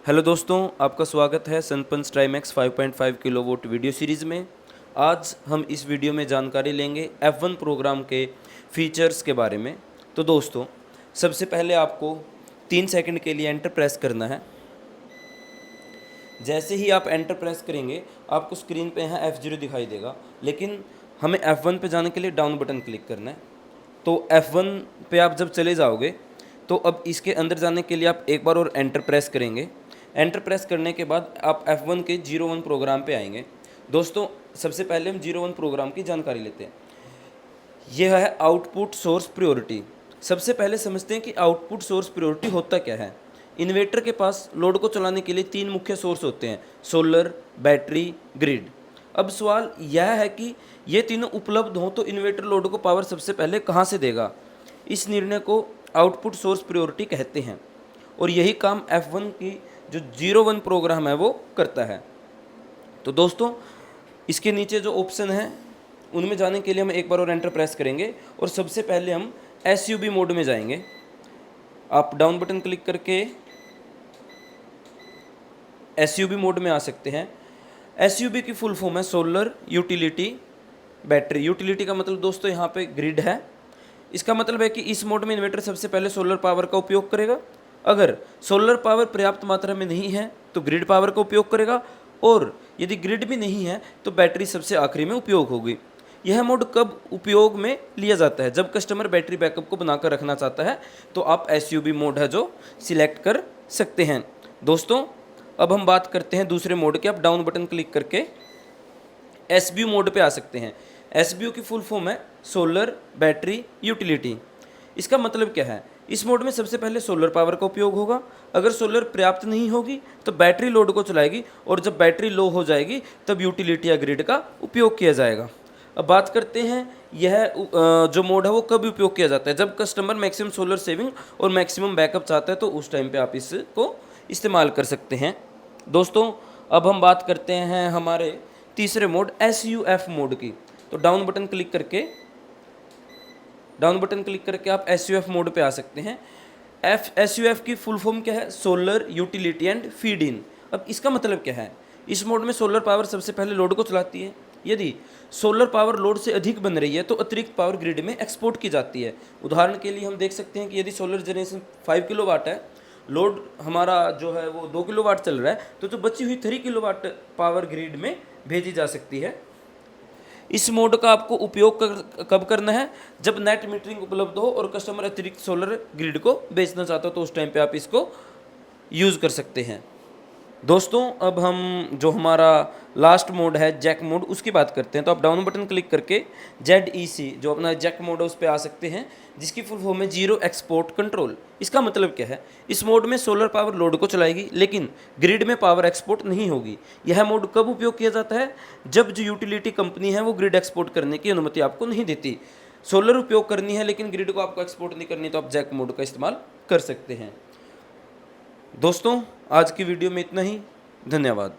Hello दोस्तों, आपका स्वागत है सनपंच ट्राइमैक्स 5.5 किलोवाट वीडियो सीरीज़ में। आज हम इस वीडियो में जानकारी लेंगे F1 प्रोग्राम के फीचर्स के बारे में। तो दोस्तों, सबसे पहले आपको 3 सेकंड के लिए एंटर प्रेस करना है। जैसे ही आप एंटर प्रेस करेंगे आपको स्क्रीन पे यहाँ F0 दिखाई देगा, लेकिन हमें F1 पे जाने के लिए डाउन बटन क्लिक करना है। तो F1 पे आप जब चले जाओगे तो अब इसके अंदर जाने के लिए आप एक बार और एंटर प्रेस करेंगे। एंटर प्रेस करने के बाद आप F1 के 01 प्रोग्राम पे आएंगे। दोस्तों, सबसे पहले हम 01 प्रोग्राम की जानकारी लेते हैं। यह है आउटपुट सोर्स प्रायोरिटी। सबसे पहले समझते हैं कि आउटपुट सोर्स प्रायोरिटी होता क्या है। इन्वर्टर के पास लोड को चलाने के लिए 3 मुख्य सोर्स होते हैं: सोलर, बैटरी, ग्रिड। अब सवाल यह है कि ये तीनों उपलब्ध हों तो इन्वर्टर लोड को पावर सबसे पहले कहाँ से देगा। इस निर्णय को आउटपुट सोर्स प्रायोरिटी कहते हैं और यही काम F1 की जो 01 प्रोग्राम है वो करता है। तो दोस्तों, इसके नीचे जो ऑप्शन है उनमें जाने के लिए हम एक बार और एंटर प्रेस करेंगे और सबसे पहले हम SUB मोड में जाएंगे। आप डाउन बटन क्लिक करके SUB मोड में आ सकते हैं। SUB की फुल फॉर्म है सोलर यूटिलिटी बैटरी। यूटिलिटी का मतलब दोस्तों यहाँ पे ग्रिड है। इसका मतलब है कि इस मोड में इन्वर्टर सबसे पहले सोलर पावर का उपयोग करेगा। अगर सोलर पावर पर्याप्त मात्रा में नहीं है तो ग्रिड पावर का उपयोग करेगा, और यदि ग्रिड भी नहीं है तो बैटरी सबसे आखिरी में उपयोग होगी। यह मोड कब उपयोग में लिया जाता है? जब कस्टमर बैटरी बैकअप को बनाकर रखना चाहता है तो आप SUB मोड है जो सिलेक्ट कर सकते हैं। दोस्तों, अब हम बात करते हैं दूसरे मोड के। आप डाउन बटन क्लिक करके SBU मोड पे आ सकते हैं। SBU की फुल फॉर्म है सोलर बैटरी यूटिलिटी। इसका मतलब क्या है? इस मोड में सबसे पहले सोलर पावर का उपयोग होगा। अगर सोलर पर्याप्त नहीं होगी तो बैटरी लोड को चलाएगी, और जब बैटरी लो हो जाएगी तब यूटिलिटी या ग्रिड का उपयोग किया जाएगा। अब बात करते हैं यह जो मोड है वो कब उपयोग किया जाता है। जब कस्टमर मैक्सिमम सोलर सेविंग और मैक्सिमम बैकअप चाहता है तो उस टाइम पे आप इसको इस्तेमाल कर सकते हैं। दोस्तों, अब हम बात करते हैं हमारे तीसरे मोड SUF मोड की। तो डाउन बटन क्लिक करके आप SUF मोड पे आ सकते हैं। SUF की फुल फॉर्म क्या है? Solar utility and feed in. अब इसका मतलब क्या है? इस मोड में सोलर पावर सबसे पहले लोड को चलाती है। यदि सोलर पावर लोड से अधिक बन रही है तो अतिरिक्त पावर ग्रिड में एक्सपोर्ट की जाती है। उदाहरण के लिए हम देख सकते हैं कि यदि सोलर जनरेशन 5 किलोवाट है, लोड हमारा जो है वो 2 किलोवाट चल रहा है, तो जो बची हुई 3 किलोवाट पावर ग्रिड में भेजी जा सकती है। इस मोड का आपको उपयोग कब करना है? जब नेट मीटरिंग उपलब्ध हो और कस्टमर अतिरिक्त सोलर ग्रिड को बेचना चाहता हो तो उस टाइम पे आप इसको यूज़ कर सकते हैं। दोस्तों, अब हम जो हमारा लास्ट मोड है जैक मोड, उसकी बात करते हैं। तो आप डाउन बटन क्लिक करके ZEC जो अपना जैक मोड है उस पर आ सकते हैं, जिसकी फुल फॉर्म है जीरो एक्सपोर्ट कंट्रोल। इसका मतलब क्या है? इस मोड में सोलर पावर लोड को चलाएगी लेकिन ग्रिड में पावर एक्सपोर्ट नहीं होगी। यह मोड कब उपयोग किया जाता है? जब जो यूटिलिटी कंपनी है वो ग्रिड एक्सपोर्ट करने की अनुमति आपको नहीं देती। सोलर उपयोग करनी है लेकिन ग्रिड को आपको एक्सपोर्ट नहीं करनी, तो आप जैक मोड का इस्तेमाल कर सकते हैं। दोस्तों, आज की वीडियो में इतना ही। धन्यवाद।